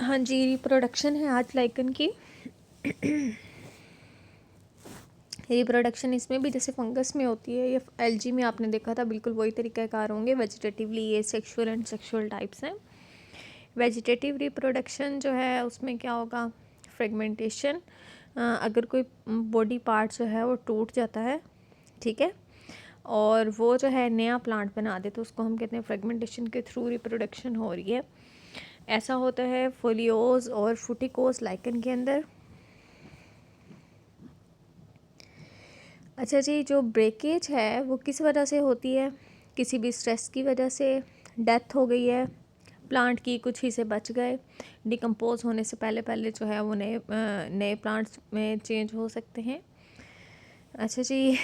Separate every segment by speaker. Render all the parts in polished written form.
Speaker 1: हाँ जी, रिप्रोडक्शन है आज लाइकन की। रिप्रोडक्शन इसमें भी जैसे फंगस में होती है या एल्गी में आपने देखा था, बिल्कुल वही तरीक़ाकार होंगे। वेजिटेटिवली ये सेक्सुअल एंड सेक्सुअल टाइप्स हैं। वेजिटेटिव रिप्रोडक्शन जो है उसमें क्या होगा, फ्रेगमेंटेशन। अगर कोई बॉडी पार्ट जो है वो टूट जाता है, ठीक है, और वो जो है नया प्लांट बना दे, तो उसको हम कहते हैं फ्रेगमेंटेशन के थ्रू रिप्रोडक्शन हो रही है। ऐसा होता है फोलियोज और फुटिकोज लाइकन के अंदर। अच्छा जी, जो ब्रेकेज है वो किस वजह से होती है? किसी भी स्ट्रेस की वजह से, डेथ हो गई है प्लांट की, कुछ हिस्से बच गए, डिकम्पोज होने से पहले पहले जो है वो नए प्लांट्स में चेंज हो सकते हैं। अच्छा जी,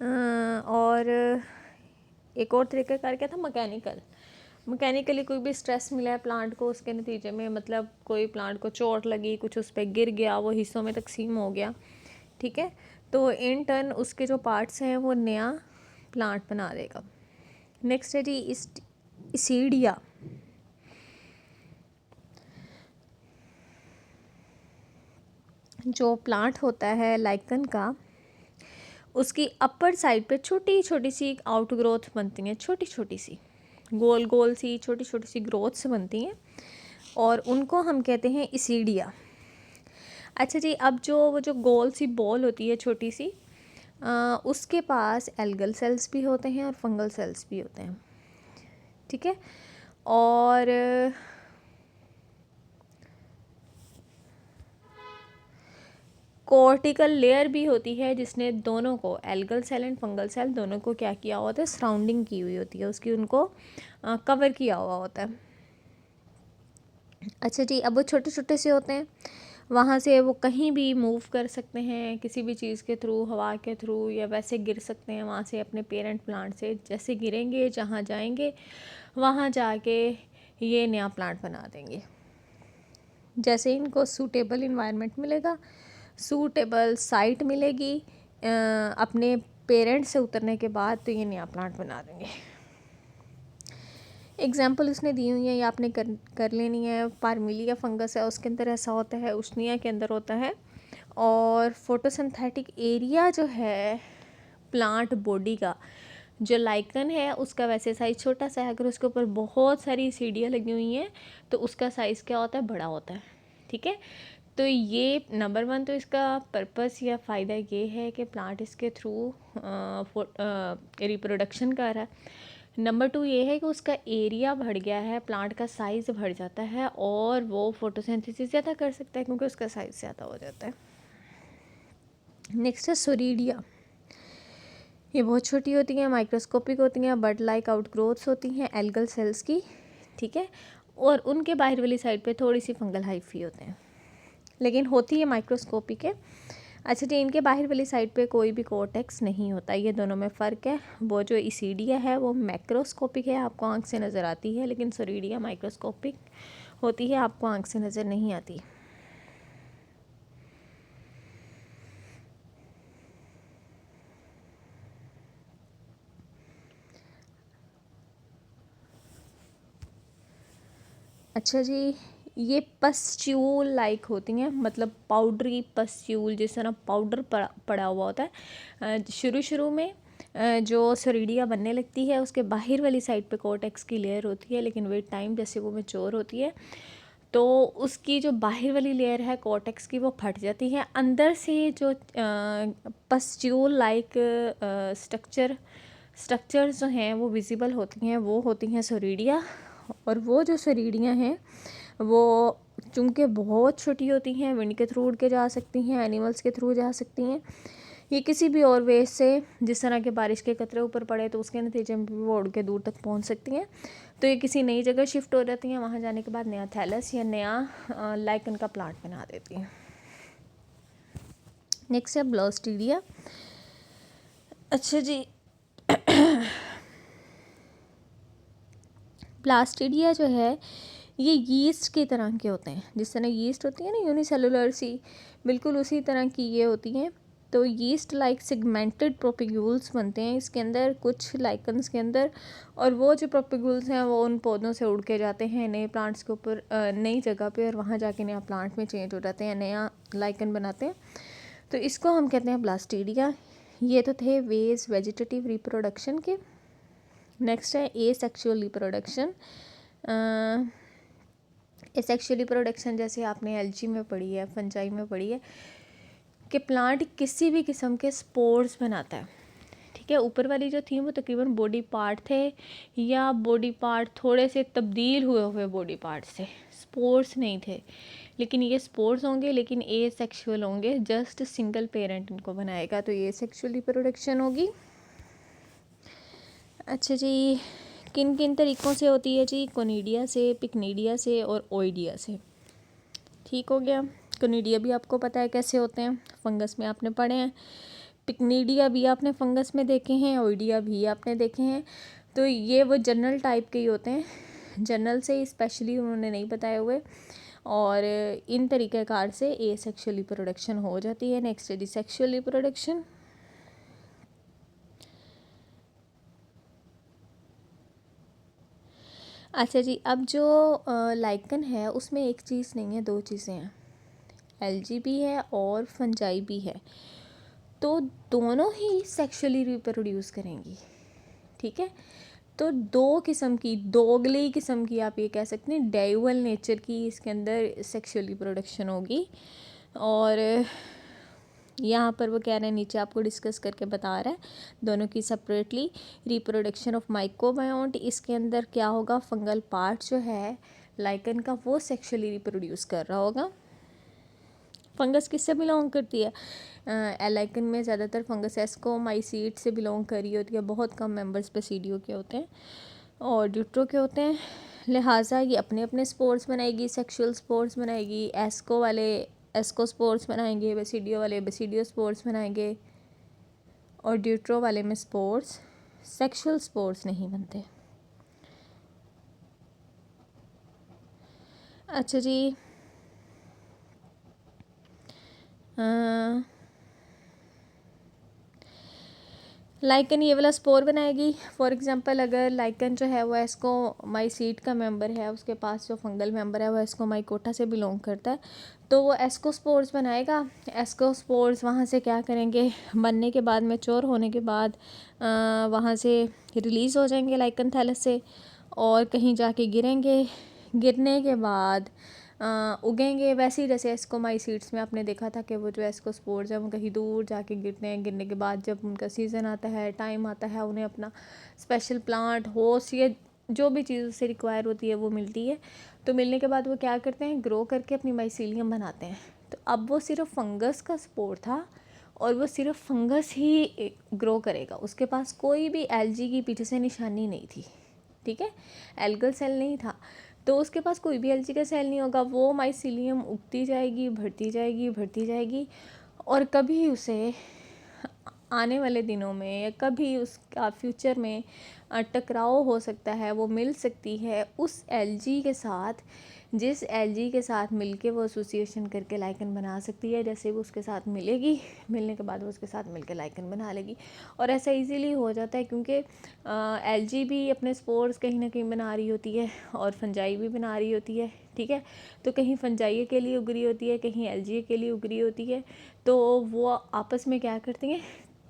Speaker 1: और एक और तरीका कर क्या था, मैकेनिकली कोई भी स्ट्रेस मिला है प्लांट को, उसके नतीजे में मतलब कोई प्लांट को चोट लगी, कुछ उस पर गिर गया, वो हिस्सों में तकसीम हो गया, ठीक है, तो इन टर्न उसके जो पार्ट्स हैं वो नया प्लांट बना देगा। नेक्स्ट है जी इसीडिया। जो प्लांट होता है लाइकन का, उसकी अपर साइड पे छोटी छोटी सी आउट ग्रोथ बनती हैं, छोटी छोटी सी गोल गोल सी छोटी छोटी सी ग्रोथ्स बनती हैं, और उनको हम कहते हैं इसीडिया। अच्छा जी, अब वो जो गोल सी बॉल होती है छोटी सी, उसके पास एल्गल सेल्स भी होते हैं और फंगल सेल्स भी होते हैं, ठीक है, और कॉर्टिकल लेयर भी होती है जिसने दोनों को, algal cell and fungal cell दोनों को क्या किया होता है, सराउंडिंग की हुई होती है उसकी, उनको कवर किया हुआ होता है। अच्छा जी, अब वो छोटे छोटे से होते हैं, वहाँ से वो कहीं भी मूव कर सकते हैं, किसी भी चीज़ के थ्रू, हवा के थ्रू, या वैसे गिर सकते हैं वहाँ से अपने पेरेंट प्लांट से। जैसे गिरेंगे, जहाँ जाएंगे वहाँ जाके ये नया प्लांट बना देंगे। जैसे इनको सूटेबल इन्वायरमेंट मिलेगा, सूटेबल साइट मिलेगी अपने पेरेंट से उतरने के बाद, तो ये नया प्लांट बना देंगे। एग्जाम्पल उसने दी हुई है, ये आपने कर लेनी है। पारमिलिया फंगस है, उसके अंदर ऐसा होता है, उष्निया के अंदर होता है, और फोटोसिंथेटिक एरिया जो है प्लांट बॉडी का, जो लाइकन है उसका वैसे साइज़ छोटा सा है, अगर उसके ऊपर बहुत सारी सीढ़ियाँ लगी हुई हैं तो उसका साइज़ क्या होता है, बड़ा होता है, ठीक है। तो ये नंबर 1 तो इसका पर्पस या फ़ायदा ये है कि प्लांट इसके थ्रू रिप्रोडक्शन कर रहा है। नंबर 2 ये है कि उसका एरिया बढ़ गया है, प्लांट का साइज़ बढ़ जाता है, और वो फोटोसिंथेसिस ज़्यादा कर सकता है क्योंकि उसका साइज़ ज़्यादा हो जाता है। नेक्स्ट है सोरीडिया। ये बहुत छोटी होती हैं, माइक्रोस्कोपिक होती हैं, बड लाइक आउटग्रोथ्स होती हैं एल्गल सेल्स की, ठीक है, और उनके बाहर वाली साइड पे थोड़ी सी फंगल हाइफी होते हैं, लेकिन होती है माइक्रोस्कोपिक है। अच्छा जी, इनके बाहर वाली साइड पे कोई भी कोर्टेक्स नहीं होता, ये दोनों में फ़र्क है। वो जो इसीडिया है वो मैक्रोस्कोपिक है, आपको आंख से नज़र आती है, लेकिन सोरीडिया माइक्रोस्कोपिक होती है, आपको आंख से नज़र नहीं आती। अच्छा जी, ये पस्ट्यूल लाइक होती हैं, मतलब पाउडरी पस्ट्यूल, जिस तरह पाउडर पड़ा हुआ होता है। शुरू शुरू में जो सोरीडिया बनने लगती है उसके बाहर वाली साइड पे कोर्टेक्स की लेयर होती है, लेकिन विद टाइम जैसे वो मैच्योर होती है तो उसकी जो बाहर वाली लेयर है कोर्टेक्स की वो फट जाती है, अंदर से जो पस्ट्यूल लाइक स्ट्रक्चर्स जो हैं वो विजिबल होती हैं, वो होती हैं सोरीडिया। और वो जो सोरीडियाँ हैं वो चूँकि बहुत छोटी होती हैं, विंड के थ्रू उड़ के जा सकती हैं, एनिमल्स के थ्रू जा सकती हैं, ये किसी भी और वे से, जिस तरह के बारिश के कतरे ऊपर पड़े तो उसके नतीजे में वो उड़ के दूर तक पहुंच सकती हैं। तो ये किसी नई जगह शिफ्ट हो जाती हैं, वहाँ जाने के बाद नया थैलस या नया लाइकन का प्लांट बना देती हैं। नेक्स्ट है ब्लास्टीडिया। अच्छा जी, प्लास्टिडिया जो है ये यीस्ट की तरह के होते हैं, जिस तरह यीस्ट होती है ना यूनिसेलुलर सी, बिल्कुल उसी तरह की ये होती हैं। तो यीस्ट लाइक सेगमेंटेड प्रोपिग्यूल्स बनते हैं इसके अंदर, कुछ लाइकन्स के अंदर। और वो जो प्रोपिग्यूल्स हैं वो उन पौधों से उड़ के जाते हैं नए प्लांट्स के ऊपर, नई जगह पे, और वहाँ जाके नया प्लांट में चेंज हो जाते हैं, नया लाइकन बनाते हैं। तो इसको हम कहते हैं ब्लास्टीडिया। ये तो थे वेज वेजिटेटिव रिप्रोडक्शन के। नेक्स्ट है एसेक्सुअल रिप्रोडक्शन। एसेक्सुअल रिप्रोडक्शन जैसे आपने एल्गी में पढ़ी है, फंजाई में पढ़ी है, कि प्लांट किसी भी किस्म के स्पोर्स बनाता है। ठीक है, ऊपर वाली जो थी वो तकरीबन बॉडी पार्ट थे, या बॉडी पार्ट थोड़े से तब्दील हुए हुए बॉडी पार्ट से, स्पोर्स नहीं थे। लेकिन ये स्पोर्स होंगे लेकिन एसेक्सुअल होंगे, जस्ट सिंगल पेरेंट इनको बनाएगा, तो ये एसेक्सुअल रिप्रोडक्शन होगी। अच्छा जी, किन किन तरीक़ों से होती है जी? कोनिडिया से, पिक्निडिया से और ओइडिया से। ठीक हो गया। कोनिडिया भी आपको पता है कैसे होते हैं, फंगस में आपने पढ़े हैं। पिक्निडिया भी आपने फंगस में देखे हैं, ओइडिया भी आपने देखे हैं। तो ये वो जनरल टाइप के ही होते हैं, जनरल से स्पेशली उन्होंने नहीं बताए हुए। और इन तरीक़ेकार से एसेक्सुअल रिप्रोडक्शन हो जाती है। नेक्स्ट है सेक्सुअल रिप्रोडक्शन। अच्छा जी, अब जो लाइकन है उसमें एक चीज़ नहीं है, दो चीज़ें हैं, एल्गी भी है और फंजाई भी है। तो दोनों ही सेक्सुअली रिप्रोड्यूस करेंगी। ठीक है, तो दो किस्म की, दोगली किस्म की, आप ये कह सकते हैं डाइवल नेचर की इसके अंदर सेक्सुअल रिप्रोडक्शन होगी। और यहाँ पर वो कह रहे हैं, नीचे आपको डिस्कस करके बता रहा है दोनों की सेपरेटली। रिप्रोडक्शन ऑफ माइक्रोबायोट, इसके अंदर क्या होगा, फंगल पार्ट जो है लाइकन का वो सेक्सुअली रिप्रोड्यूस कर रहा होगा। फंगस किससे बिलोंग करती है? लाइकन में ज़्यादातर फंगस एस्कोमाइसीट से बिलोंग कर रही होती है, बहुत कम मेंबर्स बेसिडियो के होते हैं और ड्यूट्रो के होते हैं। लिहाजा ये अपने अपने स्पोर्स बनाएगी, सेक्सुअल स्पोर्स बनाएगी। एस्को वाले एस्को स्पोर्स बनाएंगे, बेसिडियो वाले बेसिडियो स्पोर्स बनाएंगे, और ड्यूट्रो वाले में स्पोर्स, सेक्सुअल स्पोर्स नहीं बनते। अच्छा जी, लाइकन ये वाला स्पोर बनाएगी। फॉर एग्जांपल अगर लाइकन जो है वो एस्कोमाइसीट का मेंबर है, उसके पास जो फंगल मेंबर है वो एस्कोमाइकोटा से बिलोंग करता है, तो वो एस्कोस्पोर्स बनाएगा। एस्कोस्पोर्स वहाँ से क्या करेंगे, बनने के बाद, मैच्योर होने के बाद वहाँ से रिलीज़ हो जाएंगे लाइकन थैलस से, और कहीं जाके गिरेंगे। गिरने के बाद उगेंगे। वैसे ही जैसे एस्कोमाइसीड्स में आपने देखा था कि वो जो एस्कोस्पोर्स हैं वो कहीं दूर जाके गिरते हैं। गिरने के बाद जब उनका सीज़न आता है, टाइम आता है, उन्हें अपना स्पेशल प्लांट, होस्ट, या जो भी चीज़ उससे रिक्वायर होती है वो मिलती है। तो मिलने के बाद वो क्या करते हैं, ग्रो करके अपनी माइसीलियम बनाते हैं। तो अब वो सिर्फ फंगस का स्पोर था और वो सिर्फ फंगस ही ग्रो करेगा, उसके पास कोई भी एल्गी की पीछे से निशानी नहीं थी। ठीक है, एल्गल सेल नहीं था, तो उसके पास कोई भी एल्गी का सेल नहीं होगा। वो माइसीलियम उगती जाएगी, बढ़ती जाएगी, बढ़ती जाएगी, और कभी उसे आने वाले दिनों में या कभी उसका फ्यूचर में टकराव हो सकता है, वो मिल सकती है उस एल्गी के साथ, जिस एल्गी के साथ मिलके वो एसोसिएशन करके लाइकन बना सकती है। जैसे वो उसके साथ मिलेगी, मिलने के बाद वो उसके साथ मिलके लाइकन बना लेगी। और ऐसा इजीली हो जाता है क्योंकि एल्गी भी अपने स्पोर्स कहीं ना कहीं बना रही होती है और फंजाई भी बना रही होती है। ठीक है, तो कहीं फंजाई के लिए उग रही होती है, कहीं एल्गी के लिए उग रही होती है, तो वो आपस में क्या करती हैं,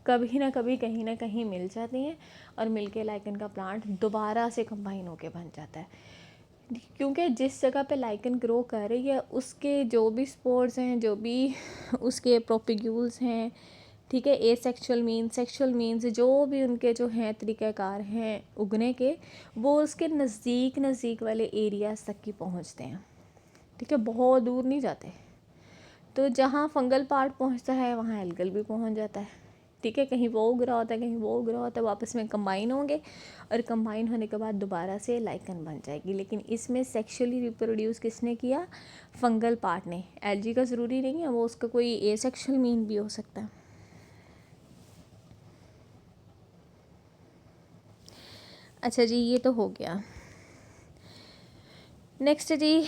Speaker 1: कभी ना कभी कहीं ना कहीं मिल जाती हैं और मिलके लाइकन का प्लांट दोबारा से कंबाइन होके बन जाता है। क्योंकि जिस जगह पे लाइकन ग्रो कर रही है उसके जो भी स्पोर्स हैं, जो भी उसके प्रोपिग्यूल्स हैं, ठीक है, एसेक्सुअल मीन्स, सेक्सुअल मीन्स, जो भी उनके जो हैं तरीक़ाकार हैं उगने के, वो उसके नज़दीक वाले एरियाज़ तक ही पहुंचते हैं। ठीक है, बहुत दूर नहीं जाते। तो जहाँ फंगल पार्ट पहुंचता है वहाँ एल्गल भी पहुंच जाता है। ठीक है, कहीं वो उग रहा होता है, कहीं वो उग रहा होता है, वापस में कंबाइन होंगे और कंबाइन होने के बाद दोबारा से लाइकन बन जाएगी। लेकिन इसमें सेक्सुअली रिप्रोड्यूस किसने किया? फंगल पार्ट ने। एल्गी का ज़रूरी नहीं है, वो उसका कोई एसेक्सुअल मीन भी हो सकता है। अच्छा जी, ये तो हो गया। नेक्स्ट जी,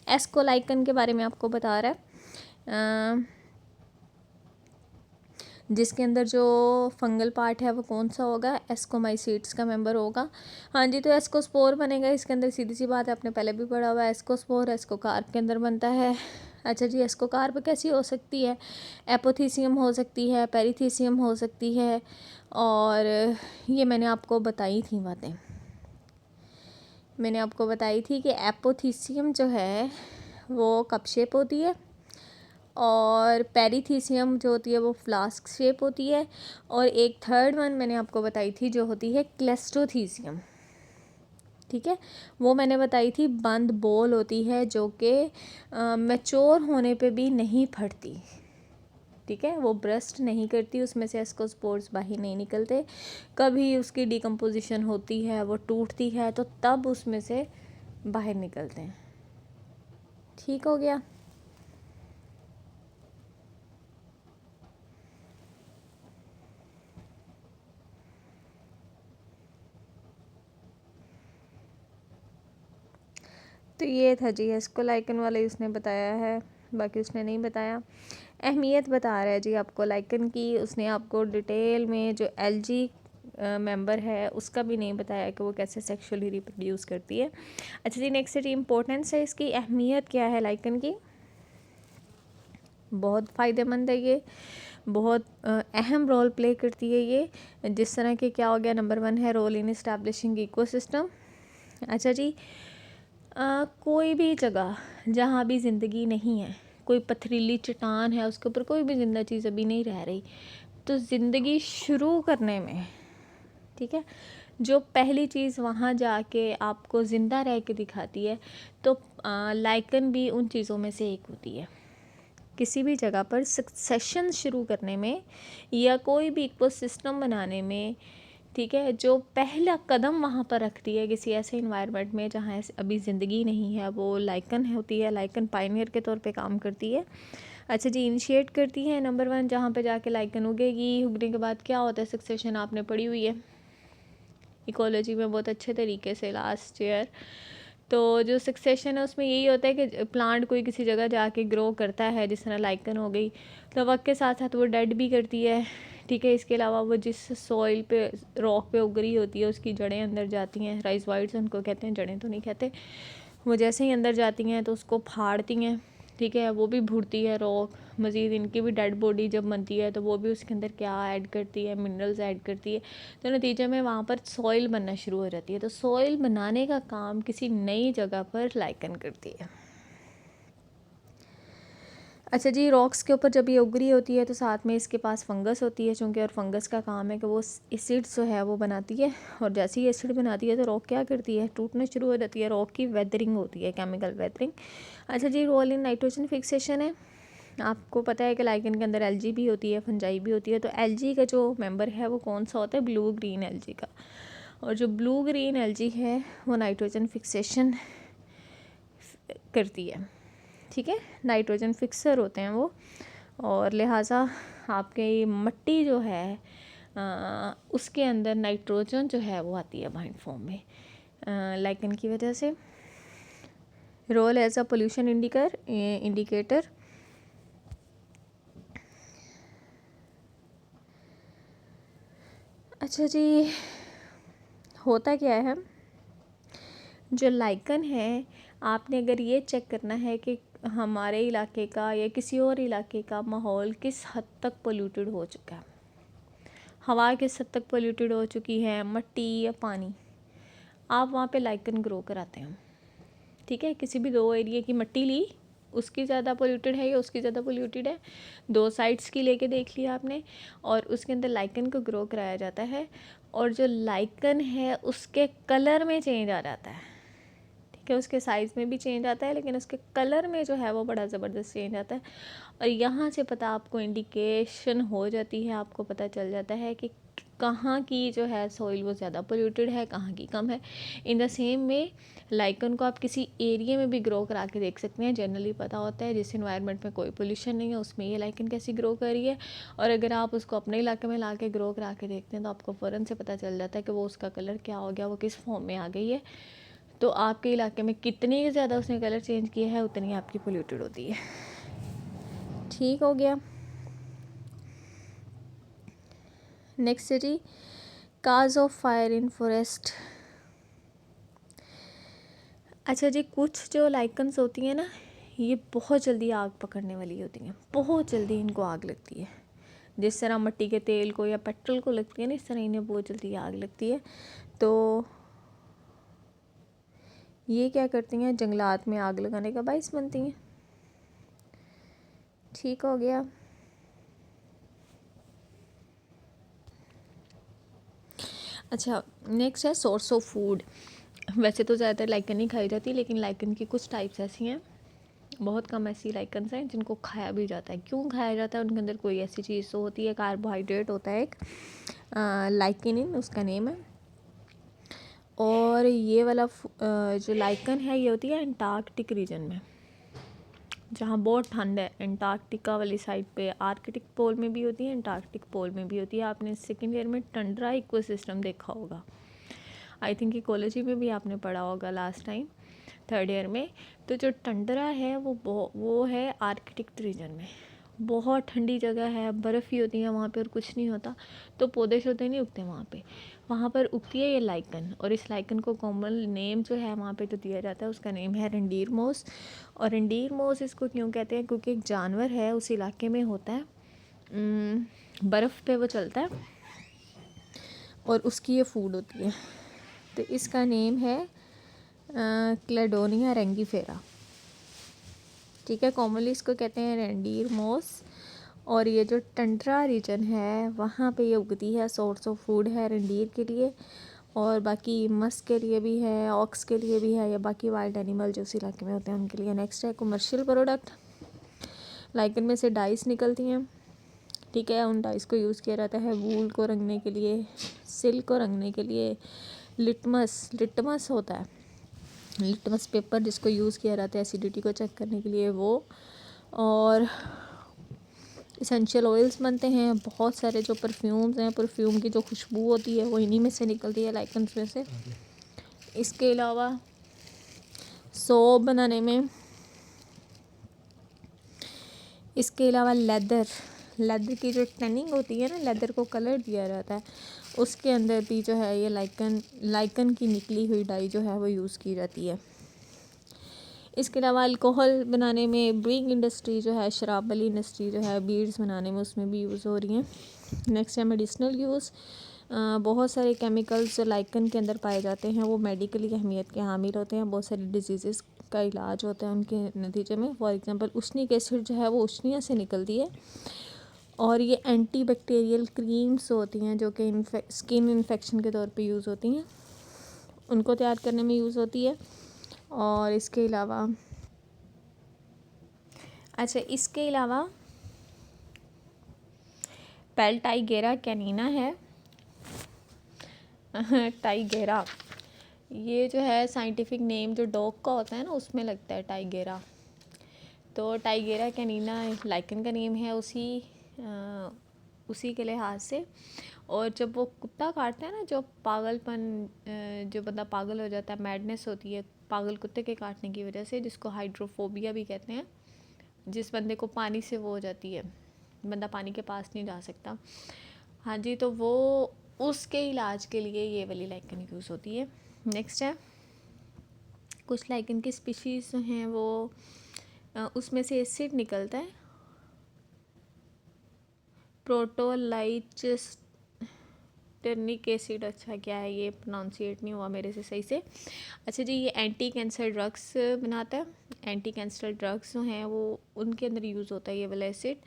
Speaker 1: एस्कोलाइकन के बारे में आपको बता रहा है। जिसके अंदर जो फंगल पार्ट है वो कौन सा होगा, एस्कोमाइसीट्स का मेंबर होगा। हाँ जी, तो एस्कोस्पोर बनेगा इसके अंदर, सीधी सी बात है, आपने पहले भी पढ़ा हुआ है। एस्कोस्पोर एस्कोकार्प के अंदर बनता है। अच्छा जी, एस्कोकार्प कैसी हो सकती है, एपोथीसियम हो सकती है, पेरीथीसियम हो सकती है, और ये मैंने आपको बताई थी बातें, मैंने आपको बताई थी कि एपोथीसियम जो है वो कप शेप होती है, और पेरीथीसियम जो होती है वो फ्लास्क शेप होती है, और एक थर्ड वन मैंने आपको बताई थी जो होती है क्लेस्टोथीसियम। ठीक है, वो मैंने बताई थी बंद बोल होती है जो कि मैच्योर होने पे भी नहीं फटती। ठीक है, वो ब्रस्ट नहीं करती, उसमें से एस्कोस्पोर्स बाहर नहीं निकलते। कभी उसकी डिकम्पोजिशन होती है, वो टूटती है, तो तब उसमें से बाहर निकलते हैं। ठीक हो गया। तो ये था जी एस्कोलाइकन वाला, उसने बताया है, बाकी उसने नहीं बताया। अहमियत बता रहा है जी आपको लाइकन की, उसने आपको डिटेल में जो एलजी मेंबर है उसका भी नहीं बताया कि वो कैसे सेक्सुअली रिप्रोड्यूस करती है। अच्छा जी, नेक्स्ट है जी इम्पोर्टेंस है इसकी, अहमियत क्या है लाइकन की। बहुत फ़ायदेमंद है ये, बहुत अहम रोल प्ले करती है ये। जिस तरह के क्या हो गया, नंबर 1 है रोल इन इस्टेब्लिशिंग इकोसिस्टम। अच्छा जी, कोई भी जगह जहाँ भी ज़िंदगी नहीं है, कोई पथरीली चट्टान है, उसके ऊपर कोई भी ज़िंदा चीज़ अभी नहीं रह रही, तो ज़िंदगी शुरू करने में, ठीक है, जो पहली चीज़ वहाँ जाके आपको ज़िंदा रह के दिखाती है, तो लाइकन भी उन चीज़ों में से एक होती है। किसी भी जगह पर सक्सेशन शुरू करने में या कोई भी इकोसिस्टम बनाने में, ठीक है, जो पहला कदम वहाँ पर रखती है किसी ऐसे इन्वायरमेंट में जहाँ अभी ज़िंदगी नहीं है, वो लाइकन होती है। लाइकन पायनियर के तौर पे काम करती है। अच्छा जी, इनिशिएट करती है नंबर 1, जहाँ पे जाके लाइकन उगेगी। उगने के बाद क्या होता है, सक्सेशन आपने पढ़ी हुई है इकोलॉजी में बहुत अच्छे तरीके से लास्ट ईयर। तो जो सक्सेशन है उसमें यही होता है कि प्लांट कोई किसी जगह जाके ग्रो करता है, जिस तरह लाइकन हो गई, तो वक्त के साथ साथ वो डेड भी करती है। ठीक है, इसके अलावा वो जिस सॉइल पे, रॉक पे उग रही होती है, उसकी जड़ें अंदर जाती हैं, राइजवाइड्स उनको कहते हैं, जड़ें तो नहीं कहते। वो जैसे ही अंदर जाती हैं तो उसको फाड़ती हैं, ठीक है, वो भी भूरती है रॉक। मज़ीद इनकी भी डेड बॉडी जब बनती है तो वो भी उसके अंदर क्या ऐड करती है, मिनरल्स ऐड करती है, तो नतीजे में वहाँ पर सॉइल बनना शुरू हो जाती है। तो सॉइल बनाने का काम किसी नई जगह पर लाइकन करती है। अच्छा जी, रॉक्स के ऊपर जब ये उग रही होती है तो साथ में इसके पास फंगस होती है चूँकि, और फंगस का काम है कि वो एसिड जो है वो बनाती है, और जैसे ही एसिड बनाती है तो रॉक क्या करती है, टूटना शुरू हो जाती है। रॉक की वेदरिंग होती है, केमिकल वेदरिंग। अच्छा जी, रोल इन नाइट्रोजन फिक्सेशन है। आपको पता है कि लाइकन के अंदर एलजी भी होती है, फंजाई भी होती है। तो एलजी का जो मेंबर है वो कौन सा होता है, ब्लू ग्रीन एलजी का। और जो ब्लू ग्रीन एलजी है वो नाइट्रोजन फिक्सेशन करती है। ठीक है, नाइट्रोजन फिक्सर होते हैं वो, और लिहाजा आपके मट्टी जो है उसके अंदर नाइट्रोजन जो है वो आती है बाइंड फॉर्म में लाइकन की वजह से। Role as a pollution indicator. अच्छा जी, होता क्या है, जो लाइकन है, आपने अगर ये चेक करना है कि हमारे इलाके का या किसी और इलाके का माहौल किस हद तक पोल्यूटेड हो चुका है, हवा किस हद तक पोल्यूटेड हो चुकी है, मिट्टी या पानी, आप वहाँ पे लाइकन ग्रो कराते हैं। ठीक है, किसी भी 2 एरिया की मिट्टी ली, उसकी ज़्यादा पोल्यूटेड है या उसकी ज़्यादा पोल्यूटेड है, 2 साइड्स की लेके देख लिया आपने, और उसके अंदर लाइकन को ग्रो कराया जाता है, और जो लाइकन है उसके कलर में चेंज आ जाता है। ठीक है, उसके साइज़ में भी चेंज आता है, लेकिन उसके कलर में जो है वो बड़ा ज़बरदस्त चेंज आता है। और यहाँ से पता आपको इंडिकेशन हो जाती है, आपको पता चल जाता है कि कहाँ की जो है सॉइल वो ज़्यादा पोल्यूटेड है, कहाँ की कम है। इन द सेम में लाइकन को आप किसी एरिया में भी ग्रो करा के देख सकते हैं। जनरली पता होता है जिस इन्वायरमेंट में कोई पोल्यूशन नहीं है उसमें ये लाइकन कैसी ग्रो कर रही है, और अगर आप उसको अपने इलाके में ला के ग्रो करा के देखते हैं तो आपको फ़ौरन से पता चल जाता है कि वो उसका कलर क्या हो गया, वो किस फॉर्म में आ गई है। तो आपके इलाके में कितनी ज़्यादा उसने कलर चेंज किया है उतनी आपकी पोल्यूटेड होती है। ठीक हो गया। Next city, cause of fire in forest. अच्छा जी, कुछ जो लाइकन्स होती हैं ना, ये बहुत जल्दी आग पकड़ने वाली होती हैं, बहुत जल्दी इनको आग लगती है। जिस तरह मिट्टी के तेल को या पेट्रोल को लगती है ना, इस तरह इन्हें बहुत जल्दी आग लगती है। तो ये क्या करती हैं, जंगलात में आग लगाने का बाइस बनती हैं। ठीक हो गया। अच्छा, नेक्स्ट है सोर्स ऑफ फूड। वैसे तो ज़्यादातर लाइकन नहीं खाई जाती, लेकिन लाइकन की कुछ टाइप्स ऐसी हैं, बहुत कम ऐसी लाइकन्स हैं जिनको खाया भी जाता है। क्यों खाया जाता है? उनके अंदर कोई ऐसी चीज़ तो होती है, कार्बोहाइड्रेट होता है एक, लाइकिनिन उसका नेम है। और ये वाला जो लाइकन है, ये होती है एंटार्कटिक रीजन में, जहाँ बहुत ठंड है। एंटार्कटिका वाली साइड पे आर्कटिक पोल में भी होती है, एंटार्कटिक पोल में भी होती है। आपने सेकेंड ईयर में टंड्रा इकोसिस्टम देखा होगा, आई थिंक इकोलॉजी में भी आपने पढ़ा होगा लास्ट टाइम, थर्ड ईयर में। तो जो टंड्रा है वो है आर्कटिक रीजन में, बहुत ठंडी जगह है, बर्फ़ ही होती है वहाँ पे और कुछ नहीं होता। तो पौधे शौधे नहीं उगते वहाँ पर उगती है ये लाइकन। और इस लाइकन को कॉमन नेम जो है वहाँ पे जो दिया जाता है, उसका नेम है रेंडीर मोस। और रेंडीर मोस इसको क्यों कहते हैं? क्योंकि एक जानवर है उस इलाके में होता है, बर्फ़ पे वो चलता है और उसकी ये फूड होती है। तो इसका नेम है क्लेडोनिया रेंगीफेरा। ठीक है, कॉमनली इसको कहते हैं रेंडीर मोस। और ये जो टंड्रा रीजन है वहाँ पे ये उगती है, सोर्स ऑफ फूड है रेंडीर के लिए, और बाकी मस्क के लिए भी है, ऑक्स के लिए भी है, या बाकी वाइल्ड एनिमल जो उस इलाके में होते हैं उनके लिए। नेक्स्ट है कमर्शियल प्रोडक्ट। लाइकन में से डाइस निकलती हैं, ठीक है, उन डाइस को यूज़ किया जाता है वूल को रंगने के लिए, सिल्क को रंगने के लिए। लिटमस होता है, लिटमस पेपर जिसको यूज़ किया जाता है एसिडिटी को चेक करने के लिए, वो। और इसेंशियल ऑयल्स बनते हैं बहुत सारे, जो परफ्यूम्स हैं, परफ्यूम की जो खुशबू होती है वो इन्हीं में से निकलती है, लाइकन्स में से। इसके अलावा सोप बनाने में, इसके अलावा लेदर की जो टैनिंग होती है ना, लेदर को कलर दिया जाता है, उसके अंदर भी जो है ये लाइकन की निकली हुई डाई जो है वो यूज़ की जाती है। इसके अलावा अल्कोहल बनाने में, ब्रूइंग इंडस्ट्री जो है, शराब वाली इंडस्ट्री जो है, बीयर्स बनाने में उसमें भी यूज़ हो रही हैं। नेक्स्ट है मेडिसिनल यूज़। बहुत सारे केमिकल्स जो लाइकन के अंदर पाए जाते हैं वो मेडिकली अहमियत के हामिल होते हैं, बहुत सारी डिजीज़ का इलाज होता है उनके नतीजे में। फॉर एग्ज़ाम्पल उशनिक एसिड जो है वो उशनिया से निकलती है, और ये एंटी बैक्टीरियल क्रीम्स होती हैं जो कि स्किन इन्फेक्शन के तौर पे यूज़ होती हैं, उनको तैयार करने में यूज़ होती है। और इसके अलावा टाइगेरा कैनिना है। टाइगेरा, ये जो है साइंटिफिक नेम जो डॉग का होता है ना, उसमें लगता है टाइगेरा। तो टाइगेरा कैनिना लाइकन का नेम है उसी के लिहाज से। और जब वो कुत्ता काटता है ना, जो पागलपन, जो बंदा पागल हो जाता है, मैडनेस होती है पागल कुत्ते के काटने की वजह से, जिसको हाइड्रोफोबिया भी कहते हैं, जिस बंदे को पानी से वो हो जाती है, बंदा पानी के पास नहीं जा सकता, हाँ जी, तो वो उसके इलाज के लिए ये वाली लाइकन यूज़ होती है। नेक्स्ट है, कुछ लाइकन की स्पीशीज़ हैं वो उसमें से एसिड निकलता है, प्रोटोलाइचिस्टर्निक एसिड। अच्छा, क्या है ये? प्रोनाउंसिएट नहीं हुआ मेरे से सही से। अच्छा जी, ये एंटी कैंसर ड्रग्स बनाता है, एंटी कैंसर ड्रग्स जो हैं वो उनके अंदर यूज़ होता है ये वाला एसिड।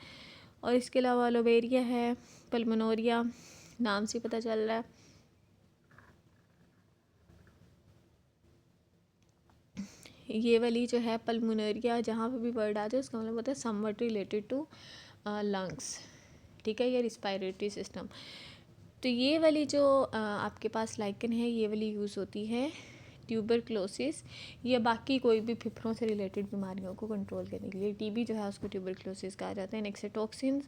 Speaker 1: और इसके अलावा एलोवेरिया है, पल्मोनोरिया, नाम से पता चल रहा है। ये वाली जो है पल्मोनरिया, जहाँ पे भी वर्ड आ जाए उसका मतलब होता है समवट रिलेटेड टू लंग्स, ठीक है, या रिस्पायरेटरी सिस्टम। तो ये वाली जो आपके पास लाइकन है, ये वाली यूज़ होती है ट्यूबरक्लोसिस या बाकी कोई भी फेफड़ों से रिलेटेड बीमारियों को कंट्रोल करने के लिए। टीबी जो है उसको ट्यूबरक्लोसिस कहा जाता है। नेक्स्ट टॉक्सिन्स,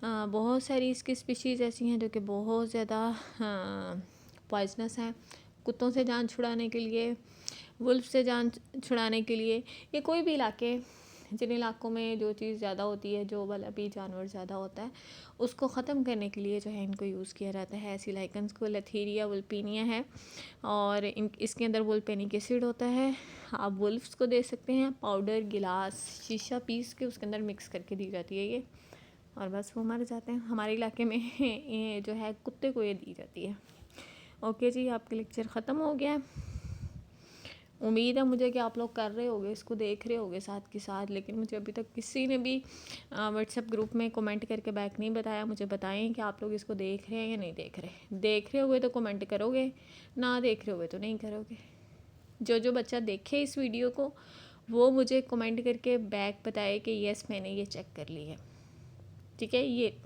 Speaker 1: बहुत सारी इसकी स्पीशीज़ ऐसी हैं जो कि बहुत ज़्यादा पॉइजनस हैं, कुत्तों से जान छुड़ाने के लिए, वुल्फ से जान छुड़ाने के लिए, या कोई भी इलाके जिन इलाकों में जो चीज़ ज़्यादा होती है, जो वाला भी जानवर ज़्यादा होता है, उसको ख़त्म करने के लिए जो है इनको यूज़ किया जाता है। ऐसी लाइकन्स को लथीरिया वुल्पीनिया है और इसके अंदर वुल्पेनिक एसिड होता है। आप वुल्फ्स को दे सकते हैं, पाउडर गिलास शीशा पीस के उसके अंदर मिक्स करके दी जाती है ये, और बस वो मर जाते हैं। हमारे इलाके में ये जो है कुत्ते को ये दी जाती है। ओके जी, आपका लेक्चर ख़त्म हो गया है। उम्मीद है मुझे कि आप लोग कर रहे होगे, इसको देख रहे होगे साथ के साथ, लेकिन मुझे अभी तक किसी ने भी व्हाट्सएप ग्रुप में कमेंट करके बैक नहीं बताया। मुझे बताएं कि आप लोग इसको देख रहे हैं या नहीं देख रहे। देख रहे होगे तो कमेंट करोगे, ना देख रहे होगे तो नहीं करोगे। जो जो बच्चा देखे इस वीडियो को वो मुझे कमेंट करके बैक बताए कि यस मैंने ये चेक कर ली है। ठीक है, ये